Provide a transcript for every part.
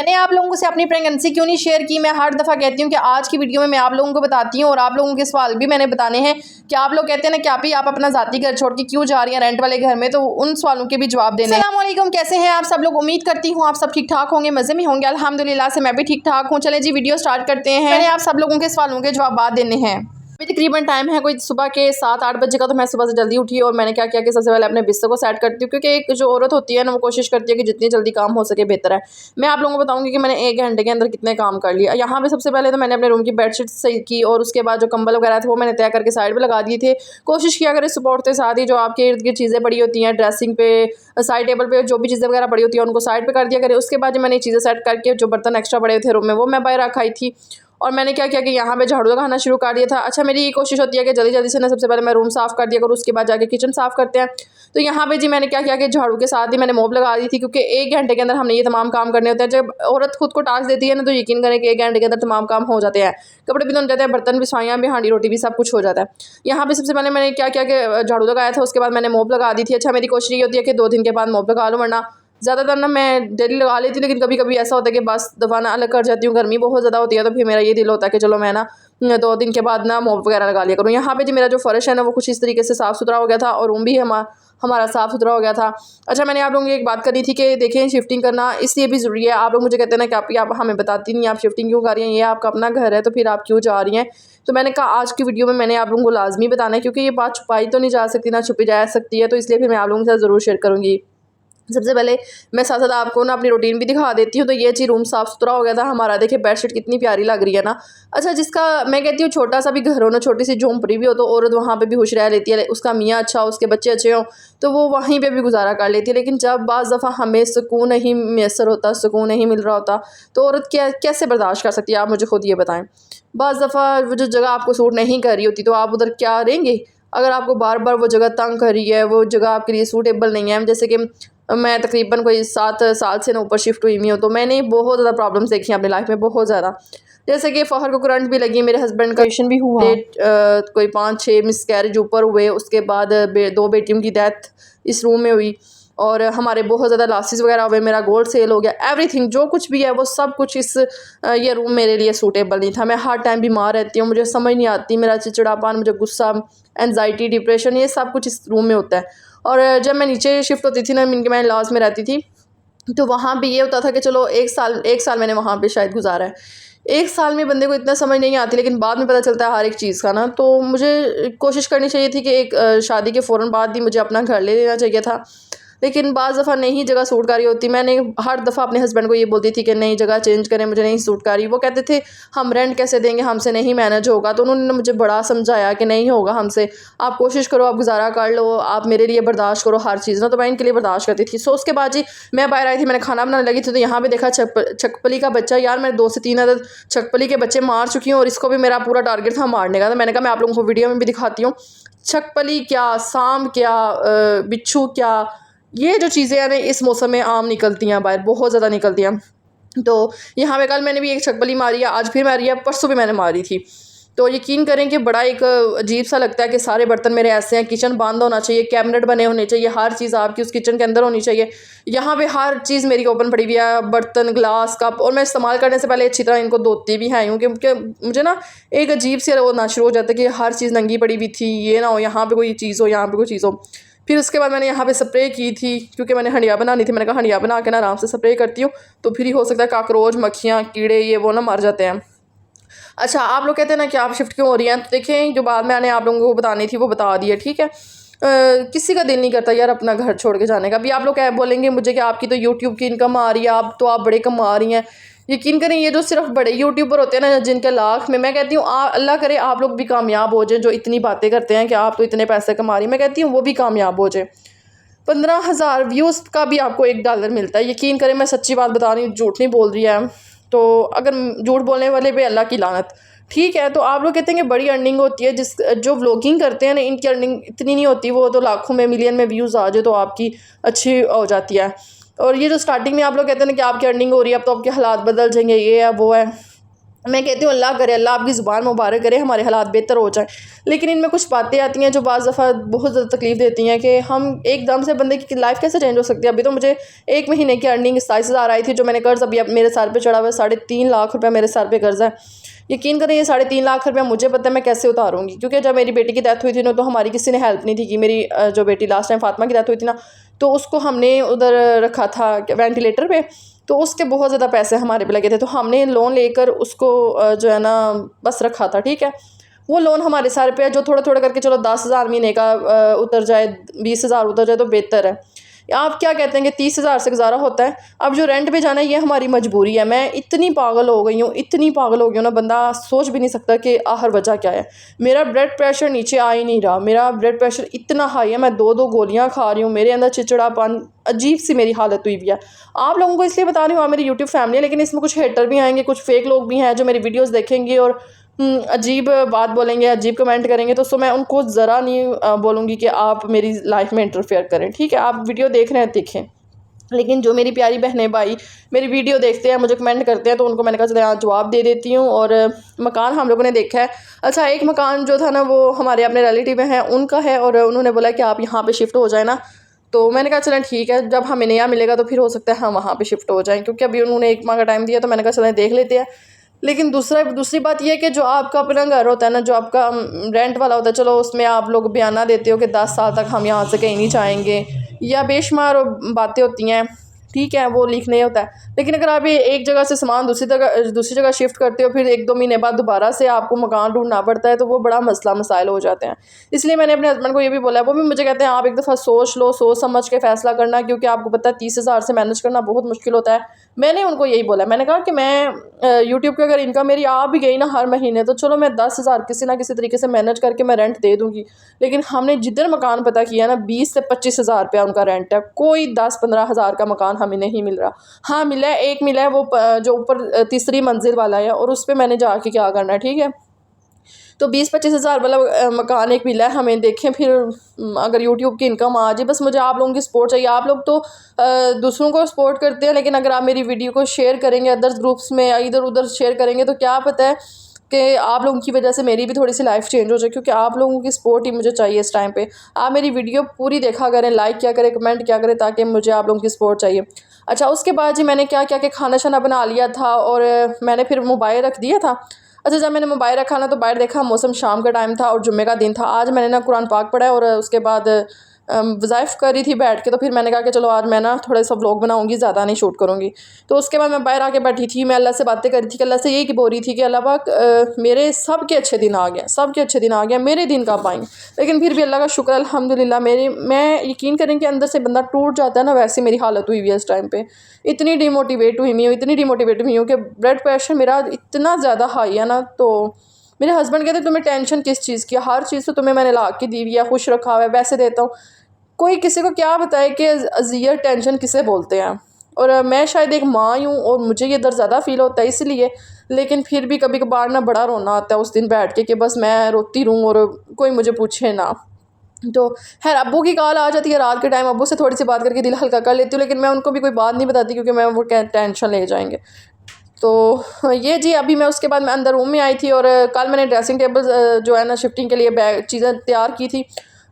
मैंने आप लोगों से अपनी प्रेगनेंसी क्यों नहीं शेयर की। मैं हर दफ़ा कहती हूँ कि आज की वीडियो में मैं आप लोगों को बताती हूँ और आप लोगों के सवाल भी मैंने बताने हैं कि आप लोग कहते हैं ना कि आप अपना ज़ाती घर छोड़ के क्यों जा रही हैं रेंट वाले घर में, तो उन सवालों के भी जवाब देने। अस्सलाम वालेकुम, कैसे हैं आप सब लोग। उम्मीद करती हूँ आप सब ठीक ठाक होंगे, मज़े में होंगे। अल्हम्दुलिल्लाह से मैं भी ठीक ठाक हूँ। चले जी वीडियो स्टार्ट करते हैं। मैंने आप सब लोगों के सवालों के जवाब देने हैं। अभी तकरीबन टाइम है कोई सुबह के 7-8 बजे का। तो मैं सुबह से जल्दी उठी और मैंने क्या किया कि सबसे पहले अपने बिस्तर को सेट करती हूँ, क्योंकि एक जो औरत होती है ना वो कोशिश करती है कि जितनी जल्दी काम हो सके बेहतर है। मैं आप लोगों को बताऊंगी कि मैंने 1 घंटे के अंदर कितने काम कर लिया। यहाँ पे सबसे पहले तो मैंने अपने रूम की बेडशीट सही की और उसके बाद जो कंबल वगैरह थे वो मैंने तय करके साइड पर लगा दिए थे। कोशिश किया करें सपोर्ट के साथ ही जो आपके इर्द गिर्द चीज़ें पड़ी होती हैं ड्रेसिंग पे, साइड टेबल पे जो भी चीज़ें वगैरह पड़ी होती है उनको साइड पे कर दिया करें। उसके बाद जो मैंने चीज़ें सेट करके जो बर्तन एक्स्ट्रा पड़े थे रूम में वो मैं बाहर रखाई थी और मैंने क्या किया कि यहाँ पे झाड़ू लगाना शुरू कर दिया था। अच्छा, मेरी ये कोशिश होती है कि जल्दी जल्दी से ना सबसे पहले मैं रूम साफ़ कर दिया करूँ, उसके बाद जाके किचन साफ़ करते हैं। तो यहाँ पे जी मैंने क्या किया कि झाड़ू के साथ ही मैंने मोप लगा दी थी, क्योंकि 1 घंटे के अंदर हमने ये तमाम काम करने होते हैं। जब औरत खुद को टास्क देती है ना तो यकीन करें कि 1 घंटे के अंदर तमाम काम हो जाते हैं। कपड़े भी धुल जाते हैं, बर्तन भी, सफाइयाँ भी, हांडी रोटी भी, सब कुछ हो जाता है। यहाँ पे सबसे पहले मैंने क्या किया कि झाड़ू लगाया था, उसके बाद मैंने मोप लगा दी थी। अच्छा, मेरी कोशिश ये होती है कि 2 दिन के बाद मोप लगा लूँ, वरना ज़्यादातर ना मैं डेली लगा लेती हूँ, लेकिन कभी कभी ऐसा होता है कि बस दफ़ा ना अलग कर जाती हूँ, गर्मी बहुत ज़्यादा होती है, तो फिर मेरा ये दिल होता है कि चलो मैं ना 2 दिन के बाद ना मोप वगैरह लगा लिया करूँ। यहाँ पे जी मेरा जो फ़र्श है ना वो कुछ इस तरीके से साफ़ सुथरा हो गया था और रूम भी हमारा साफ़ सुथरा हो गया था। अच्छा, मैंने आप लोगों की एक बात करी थी कि देखें शिफ्टिंग करना इसलिए भी ज़रूरी है। आप लोग मुझे कहते हैं ना कि आप हमें बताती नहीं, आप शिफ्टिंग क्यों कर रही हैं, ये आपका अपना घर है तो फिर आप क्यों जा रही हैं। तो मैंने कहा आज की वीडियो में मैंने आप लोगों को लाजमी बताना है, क्योंकि ये बात छुपाई तो नहीं जा सकती, ना छुपी जा सकती है, तो इसलिए फिर मैं आप लोगों के साथ ज़रूर शेयर करूँगी। सबसे पहले मैं साथ साथ आपको ना अपनी रूटीन भी दिखा देती हूँ। तो ये जी रूम साफ़ सुथरा हो गया था हमारा। देखिए बेडशीट कितनी प्यारी लग रही है ना। अच्छा, जिसका मैं कहती हूँ छोटा सा भी घर हो ना, छोटी सी झोंपड़ी भी हो, तो औरत वहाँ पे भी खुश रह लेती है। उसका मियाँ अच्छा हो, उसके बच्चे अच्छे हों, तो वो वहीं पे भी गुजारा कर लेती है। लेकिन जब बाज़ दफ़ा हमें सुकून नहीं मैसर होता, सुकून नहीं मिल रहा होता, तो औरत कैसे बर्दाश्त कर सकती है, आप मुझे खुद ये बताएँ। बाज़ दफ़ा वो जो जगह आपको सूट नहीं कर रही होती तो आप उधर क्या रहेंगे। अगर आपको बार बार वो जगह तंग कर रही है, वो जगह आपके लिए सूटेबल नहीं है, जैसे कि मैं तकरीबन कोई 7 साल से ना ऊपर शिफ्ट हुई हुई हूँ, तो मैंने बहुत ज़्यादा प्रॉब्लम्स देखी हैं अपनी लाइफ में, बहुत ज़्यादा। जैसे कि फ़हर को करंट भी लगी, मेरे हस्बैंड का ऑपरेशन भी हुआ, कोई 5-6 मिसकैरेज ऊपर हुए, उसके बाद 2 बेटियों की डेथ इस रूम में हुई और हमारे बहुत ज़्यादा लॉसेस वगैरह हुए, मेरा गोल्ड सेल हो गया, एवरीथिंग जो कुछ भी है वो सब कुछ इस ये रूम मेरे लिए सूटेबल नहीं था। मैं हर टाइम बीमार रहती हूँ, मुझे समझ नहीं आती, मेरा चिड़चिड़ापन, मुझे गुस्सा, एनजाइटी, डिप्रेशन, ये सब कुछ इस रूम में होता है। और जब मैं नीचे शिफ्ट होती थी ना, मैं लॉज में रहती थी, तो वहाँ भी ये होता था कि चलो 1 साल मैंने वहाँ पे शायद गुजारा है। 1 साल में बंदे को इतना समझ नहीं आती, लेकिन बाद में पता चलता है हर एक चीज़ का ना। तो मुझे कोशिश करनी चाहिए थी कि एक शादी के फ़ौरन बाद ही मुझे अपना घर ले लेना चाहिए था, लेकिन बाज़ दफ़ा नहीं जगह सूट कर रही होती। मैंने हर दफ़ा अपने हस्बैंड को ये बोलती थी कि नई जगह चेंज करें, मुझे नहीं सूट कर रही। वो कहते थे हम रेंट कैसे देंगे, हमसे नहीं मैनेज होगा। तो उन्होंने मुझे बड़ा समझाया कि नहीं होगा हमसे, आप कोशिश करो, आप गुजारा कर लो, आप मेरे लिए बर्दाश्त करो हर चीज़ ना। तो मैं इनके लिए बर्दाश्त करती थी। सो उसके बाद जी मैं बाहर आई थी, मैंने खाना बनाने लगी थी, तो यहाँ पर देखा छकपली का बच्चा। यार मैं 2 से 3 अदद छकपली के बच्चे मार चुकी हूँ और इसको भी मेरा पूरा टारगेट था मारने का। तो मैंने कहा मैं आप लोगों को वीडियो में भी दिखाती हूँ। छकपली क्या, सांप क्या, बिच्छू क्या, ये जो चीज़ें हैं ना इस मौसम में आम निकलती हैं, बाहर बहुत ज़्यादा निकलती हैं। तो यहाँ पे कल मैंने भी एक छकबली मारी है, आज फिर मारी है, परसों भी मैंने मारी थी। तो यकीन करें कि बड़ा एक अजीब सा लगता है कि सारे बर्तन मेरे ऐसे हैं, किचन बंद होना चाहिए, कैबिनेट बने होने चाहिए, हर चीज़ आपकी उस किचन के अंदर होनी चाहिए। यहाँ पे हर चीज़ मेरी ओपन पड़ी हुई है, बर्तन, ग्लास, कप, और मैं इस्तेमाल करने से पहले अच्छी तरह इनको धोती भी हैं, क्योंकि मुझे ना एक अजीब सी वो ना शुरू हो जाता है कि हर चीज़ नंगी पड़ी हुई थी, ये ना हो यहाँ पर कोई चीज़ हो, यहाँ पर कोई चीज़ हो। फिर उसके बाद मैंने यहाँ पे स्प्रे की थी, क्योंकि मैंने हंडिया बनानी थी। मैंने कहा हंडिया बना के ना आराम से स्प्रे करती हूँ, तो फिर ही हो सकता है काकरोच, मक्खियाँ, कीड़े ये वो ना मर जाते हैं। अच्छा, आप लोग कहते हैं ना कि आप शिफ्ट क्यों हो रही हैं, तो देखें जो बात मैंने आप लोगों को बतानी थी वो बता दी है, ठीक है। किसी का दिल नहीं करता यार अपना घर छोड़ के जाने का। अभी आप लोग क्या बोलेंगे मुझे कि आपकी तो यूट्यूब की इनकम आ रही है, आप बड़े कमा रही हैं। यकीन करें ये जो सिर्फ बड़े यूट्यूबर होते हैं ना, जिनके लाख में, मैं कहती हूँ अल्लाह करे आप लोग भी कामयाब हो जाए, जो इतनी बातें करते हैं कि आप तो इतने पैसे कमा रही हैं, मैं कहती हूँ वो भी कामयाब हो जाए। 15,000 व्यूज़ का भी आपको $1 मिलता है। यकीन करें मैं सच्ची बात बता रही हूँ, झूठ नहीं बोल रही है। तो अगर झूठ बोलने वाले पे अल्लाह की लानत, ठीक है। तो आप लोग कहते हैं कि बड़ी अर्निंग होती है, जो व्लॉगिंग करते हैं ना इनकी अर्निंग इतनी नहीं होती, वो तो लाखों में, मिलियन में व्यूज़ आ जाए तो आपकी अच्छी हो जाती है। और ये जो स्टार्टिंग में आप लोग कहते हैं ना कि आपकी अर्निंग हो रही है, अब तो आपके हालात बदल जाएंगे, ये है वो है, मैं कहती हूँ अल्लाह करे, अल्लाह आपकी ज़ुबान मुबारक करे, हमारे हालात बेहतर हो जाएं। लेकिन इनमें कुछ बातें आती हैं जो बाज़ दफ़ा बहुत ज़्यादा तकलीफ़ देती हैं कि हम एकदम से बंदे की लाइफ कैसे चेंज हो सकती है। अभी तो मुझे 1 महीने की अर्निंग 27,000 आई थी, जो मैंने कर्ज़ अभी अब मेरे सर पे चढ़ा हुआ है, 3.5 लाख रुपया मेरे सर पे कर्ज़ है। यकीन करें ये 3.5 लाख रुपया मुझे पता है मैं कैसे उतारूँगी, क्योंकि जब मेरी बेटी की डेथ हुई थी ना, तो हमारी किसी ने हेल्प नहीं थी की। मेरी जो बेटी लास्ट टाइम फातिमा की डेथ हुई थी ना, तो उसको हमने उधर रखा था वेंटिलेटर पे, तो उसके बहुत ज़्यादा पैसे हमारे पे लगे थे, तो हमने लोन लेकर उसको जो है ना बस रखा था, ठीक है। वो लोन हमारे सर पे है, जो थोड़ा थोड़ा करके चलो 10,000 महीने का उतर जाए, 20,000 उतर जाए तो बेहतर है। आप क्या कहते हैं कि 30,000 से गुजारा होता है। अब जो रेंट पे जाना है ये हमारी मजबूरी है। मैं इतनी पागल हो गई हूँ, इतनी पागल हो गई हूँ ना, बंदा सोच भी नहीं सकता कि आखिर वजह क्या है। मेरा ब्लड प्रेशर नीचे आ ही नहीं रहा, मेरा ब्लड प्रेशर इतना हाई है, मैं 2-2 गोलियाँ खा रही हूँ, मेरे अंदर चिड़चिड़ापन, अजीब सी मेरी हालत हुई भी है। आप लोगों को इसलिए बता रही हूँ, आप मेरी यूट्यूब फैमिली है, लेकिन इसमें कुछ हेटर भी आएंगे, कुछ फेक लोग भी हैं जो मेरी वीडियोज़ देखेंगे और अजीब बात बोलेंगे, अजीब कमेंट करेंगे, तो मैं उनको ज़रा नहीं बोलूँगी कि आप मेरी लाइफ में इंटरफेयर करें, ठीक है। आप वीडियो देख रहे हैं देखें, लेकिन जो मेरी प्यारी बहनें भाई मेरी वीडियो देखते हैं, मुझे कमेंट करते हैं, तो उनको मैंने कहा चलो यहाँ जवाब दे देती हूँ। और मकान हम लोगों ने देखा है। अच्छा, एक मकान जो था ना वो हमारे अपने रिलेटिव हैं उनका है, और उन्होंने बोला कि आप यहाँ पे शिफ्ट हो जाए ना, तो मैंने कहा चलें ठीक है, जब हमें नया मिलेगा तो फिर हो सकता है हम वहाँ पे शिफ्ट हो जाएं, क्योंकि अभी उन्होंने 1 माह का टाइम दिया, तो मैंने कहा चलें देख लेते हैं। लेकिन दूसरी बात यह है कि जो आपका अपना घर होता है ना, जो आपका रेंट वाला होता है, चलो उसमें आप लोग बयाना देते हो कि 10 साल तक हम यहाँ से कहीं नहीं जाएंगे, या बेशुमार बातें होती हैं, ठीक है, वो लिखने होता है। लेकिन अगर आप ये एक जगह से सामान दूसरी जगह शिफ्ट करते हो, फिर 1-2 महीने बाद दोबारा से आपको मकान ढूंढना पड़ता है, तो वो बड़ा मसला मसाइल हो जाते हैं। इसलिए मैंने अपने हस्बैंड को ये भी बोला है, वो भी मुझे कहते हैं आप एक दफ़ा सोच लो, सोच समझ के फ़ैसला करना, क्योंकि आपको पता है 30,000 से मैनेज करना बहुत मुश्किल होता है। मैंने उनको यही बोला, मैंने कहा कि मैं यूट्यूब की अगर इनकम मेरी आ भी गई ना हर महीने, तो चलो मैं 10,000 किसी ना किसी तरीके से मैनेज करके मैं रेंट दे दूँगी। लेकिन हमने जिधर मकान पता किया ना, 20 से 25,000 रुपया उनका रेंट है, कोई 10-15 हज़ार का मकान हमें नहीं मिल रहा। हाँ मिला है, एक मिला है, वो जो ऊपर तीसरी मंजिल वाला है, और उस पर मैंने जाके क्या करना है, ठीक है। तो 20-25 हज़ार वाला मकान एक मिला है हमें, देखें फिर अगर यूट्यूब की इनकम आ जाए। बस मुझे आप लोगों की सपोर्ट चाहिए। आप लोग तो दूसरों को सपोर्ट करते हैं, लेकिन अगर आप मेरी वीडियो को शेयर करेंगे अदर्स ग्रुप्स में, इधर उधर शेयर करेंगे, तो क्या पता है कि आप लोगों की वजह से मेरी भी थोड़ी सी लाइफ चेंज हो जाए, क्योंकि आप लोगों की सपोर्ट ही मुझे चाहिए इस टाइम पे। आप मेरी वीडियो पूरी देखा करें, लाइक किया करें, कमेंट किया करें, ताकि मुझे आप लोगों की सपोर्ट चाहिए। अच्छा, उसके बाद जी मैंने क्या क्या कि खाना शाना बना लिया था, और मैंने फिर मोबाइल रख दिया था। अच्छा, जब मैंने मोबाइल रखा ना, तो बाहर देखा मौसम शाम का टाइम था और जुम्मे का दिन था। आज मैंने ना कुरान पाक पढ़ा है, और उसके बाद वज़ाइफ कर रही थी बैठ के, तो फिर मैंने कहा कि चलो आज मैं ना थोड़ा सा व्लॉग बनाऊंगी, ज़्यादा नहीं शूट करूँगी। तो उसके बाद मैं बाहर आके बैठी थी, मैं अल्लाह से बातें कर रही थी कि अल्लाह से यही बोल रही थी कि अल्लाह पाक मेरे सब के अच्छे दिन आ गए, सब के अच्छे दिन आ गए, मेरे दिन कब आएंगे। लेकिन फिर भी अल्लाह का शुक्र अल्हम्दुलिल्लाह। मैं यकीन करें कि अंदर से बंदा टूट जाता है ना, वैसे मेरी हालत हुई हुई है इस टाइम पे। इतनी डिमोटिवेट हुई हूँ, इतनी डिमोटिवेट हुई हूँ कि ब्लड प्रेशर मेरा इतना ज़्यादा हाई है ना। तो मेरे हस्बैंड कहते तुम्हें टेंशन किस चीज़ की है, हर चीज़ तो तुम्हें मैंने ला के दी हुई है, खुश रखा हुआ है, वैसे देता हूँ। कोई किसी को क्या बताए कि अज़ियत टेंशन किसे बोलते हैं। और मैं शायद एक माँ ही हूँ, और मुझे ये दर्द ज़्यादा फील होता है इसलिए। लेकिन फिर भी कभी कभार ना बड़ा रोना आता है उस दिन बैठ के, कि बस मैं रोती रहूँ और कोई मुझे पूछे ना। तो खैर अब्बू की कॉल आ जाती है रात के टाइम, अब्बू से थोड़ी सी बात करके दिल हल्का कर लेती हूँ, लेकिन मैं उनको भी कोई बात नहीं बताती, क्योंकि मैं वो टेंशन ले जाएंगे। तो ये जी, अभी मैं उसके बाद मैं अंदर रूम में आई थी, और कल मैंने ड्रेसिंग टेबल जो है ना शिफ्टिंग के लिए बैग चीज़ें तैयार की थी।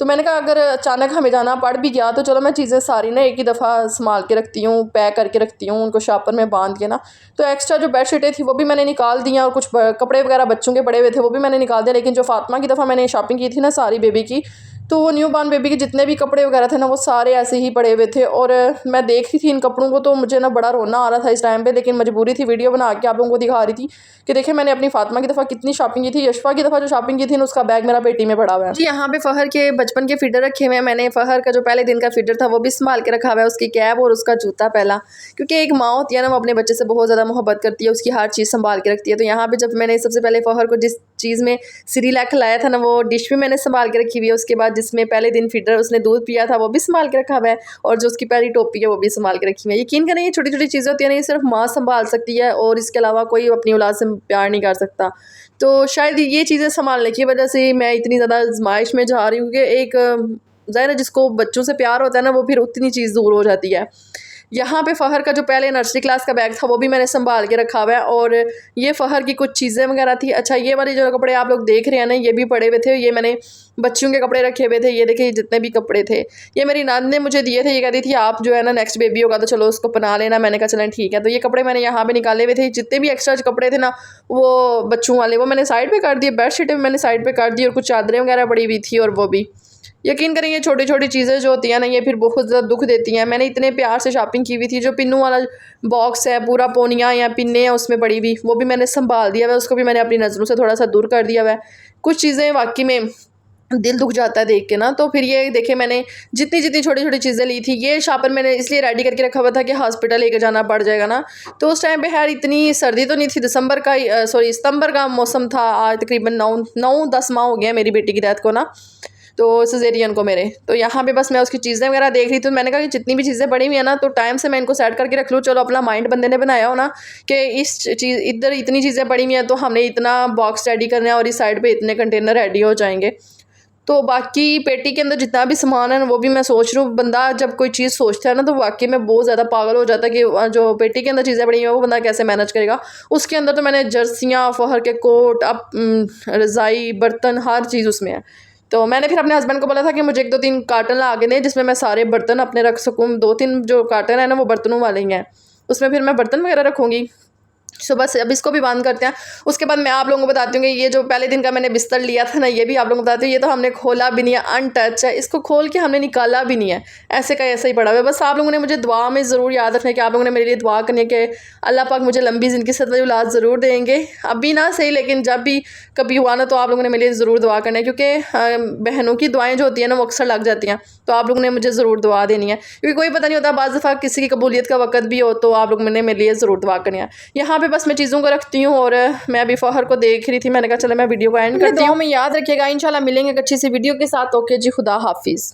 तो मैंने कहा अगर अचानक हमें जाना पड़ भी गया, तो चलो मैं चीज़ें सारी ना एक ही दफ़ा संभाल के रखती हूँ, पैक करके रखती हूँ, उनको शॉपर में बांध के ना। तो एक्स्ट्रा जो बेडशीटें थी वो भी मैंने निकाल दी, और कुछ कपड़े वगैरह बच्चों के पड़े हुए थे वो भी मैंने निकाल दिया। लेकिन जो फातिमा की दफ़ा मैंने शॉपिंग की थी ना सारी बेबी की, तो वो न्यू बॉर्न बेबी के जितने भी कपड़े वगैरह थे ना, वो सारे ऐसे ही पड़े हुए थे। और मैं देख रही थी इन कपड़ों को, तो मुझे ना बड़ा रोना आ रहा था इस टाइम पे, लेकिन मजबूरी थी, वीडियो बना के आप लोगों को दिखा रही थी कि देखिए मैंने अपनी फातिमा की दफ़ा कितनी शॉपिंग की थी। यशफा की दफ़ा जो शॉपिंग की थी ना, उसका बैग मेरा पेटी में पड़ा हुआ है जी। यहाँ पे फ़हर के बचपन के फीडर रखे हुए हैं। मैंने फ़हर का जो पहले दिन का फीडर था वो भी संभाल के रखा हुआ है, उसकी कैब और उसका जूता पहला, क्योंकि एक माँ होती है ना, वो अपने बच्चे से बहुत ज़्यादा मोहब्बत करती है, उसकी हर चीज़ संभाल के रखती है। तो यहाँ पे जब मैंने सबसे पहले फ़हर को जिस चीज़ में सिरिलैक खिलाया था ना, वो डिश भी मैंने संभाल के रखी हुई है। उसके बाद जिसमें पहले दिन फीडर उसने दूध पिया था वो भी संभाल के रखा हुआ है, और जो उसकी पहली टोपी है वो भी संभाल के रखी हुई है। यकीन करें ये छोटी छोटी चीज़ें होती है ना, ये सिर्फ माँ संभाल सकती है, और इसके अलावा कोई अपनी औलाद से प्यार नहीं कर सकता। तो शायद ये चीज़ें संभालने की वजह से मैं इतनी ज़्यादा आजमाइश में जा रही हूँ कि एक ज़ाहिर है जिसको बच्चों से प्यार होता है ना, वो फिर उतनी चीज़ दूर हो जाती है। यहाँ पे फ़हर का जो पहले नर्सरी क्लास का बैग था वो भी मैंने संभाल के रखा हुआ है। और ये फ़हर की कुछ चीज़ें वगैरह थी। अच्छा, ये वाले जो कपड़े आप लोग देख रहे हैं ना, ये भी पड़े हुए थे। ये मैंने बच्चियों के कपड़े रखे हुए थे। ये देखिए जितने भी कपड़े थे ये मेरी नानी ने मुझे दिए थे। ये कहती थी आप जो है ना नेक्स्ट बेबी होगा तो चलो उसको पहना लेना। मैंने कहा चलें ठीक है। तो ये कपड़े मैंने यहाँ पे निकाले हुए थे। जितने भी एक्स्ट्रा कपड़े थे ना वो बच्चों वाले वो मैंने साइड पे कर दिए। बेडशीटें मैंने साइड पे कर दी और कुछ चादरें वगैरह पड़ी हुई थी। और वो भी यकीन करें ये छोटी छोटी चीज़ें जो होती हैं ना ये फिर बहुत ज़्यादा दुख देती हैं। मैंने इतने प्यार से शॉपिंग की हुई थी। जो पिन्नू वाला बॉक्स है पूरा पोनियाँ या पिन्ने हैं उसमें पड़ी हुई वो भी मैंने संभाल दिया हुआ है। उसको भी मैंने अपनी नज़रों से थोड़ा सा दूर कर दिया हुआ है। कुछ चीज़ें वाकई में दिल दुख जाता है देख के ना। तो फिर ये देखे मैंने जितनी जितनी छोटी छोटी चीज़ें ली थी। ये शापर मैंने इसलिए रेडी करके रखा हुआ था कि हॉस्पिटल लेकर जाना पड़ जाएगा ना। तो उस टाइम पे खैर इतनी सर्दी तो नहीं थी। सितंबर का मौसम था। आज तकरीबन 9-10 माह हो गया मेरी बेटी की डेथ को ना, तो सिजेरियन को मेरे। तो यहाँ पे बस मैं उसकी चीज़ें वगैरह देख रही थी। तो मैंने कहा कि जितनी भी चीज़ें पड़ी हुई है ना तो टाइम से मैं इनको सेट करके रख लूँ। चलो अपना माइंड बंदे ने बनाया हो ना कि इस चीज़ इधर इतनी चीज़ें पड़ी हुई हैं तो हमने इतना बॉक्स रेडी करना है और इस साइड पे इतने कंटेनर रेडी हो जाएंगे। तो बाकी पेटी के अंदर जितना भी सामान है ना वो भी मैं सोच रही हूँ। बंदा जब कोई चीज़ सोचता है ना तो वाकई में बहुत ज़्यादा पागल हो जाता है कि जो पेटी के अंदर चीज़ें पड़ी हैं वो बंदा कैसे मैनेज करेगा। उसके अंदर तो मैंने जर्सियाँ, फ़हर के कोट, अब रज़ाई, बर्तन हर चीज़ उसमें है। तो मैंने फिर अपने हस्बैंड को बोला था कि मुझे 1-2-3 कार्टन ला के दें जिसमें मैं सारे बर्तन अपने रख सकूँ। 2-3 जो कार्टन है ना वो बर्तनों वाले ही हैं। उसमें फिर मैं बर्तन वगैरह रखूँगी। सो बस अब इसको भी बंद करते हैं। उसके बाद मैं आप लोगों को बताती हूँ कि ये जो पहले दिन का मैंने बिस्तर लिया था ना ये भी आप लोगों को बताती हूँ। ये तो हमने खोला भी नहीं है, अनटच है। इसको खोल के हमने निकाला भी नहीं है, ऐसे का ऐसा ही पड़ा हुआ है। बस आप लोगों ने मुझे दुआ में ज़रूर याद रखना है कि आप लोगों ने मेरे लिए दुआ करनी है कि अल्लाह पाक मुझे लंबी ज़िंदगी से औलाद ज़रूर देंगे। अभी ना सही लेकिन जब भी कभी हुआ ना तो आप लोगों ने मेरे लिए ज़रूर दुआ करना है। क्योंकि बहनों की दुआएँ जो होती हैं ना वो अक्सर लग जाती हैं। तो आप लोगों ने मुझे ज़रूर दुआ देनी है क्योंकि कोई पता नहीं होता, बाज़ दफ़ा किसी की कबूलियत का वक़्त भी हो। तो आप लोगों ने मेरे लिए ज़रूर दुआ करनी है। यहाँ पे बस मैं चीज़ों को रखती हूँ और मैं अभी फ़हर को देख रही थी। मैंने कहा चलो मैं वीडियो को एंड करती हूँ। में याद रखिएगा, इंशाल्लाह मिलेंगे एक अच्छी सी वीडियो के साथ। ओके जी, खुदा हाफिज़।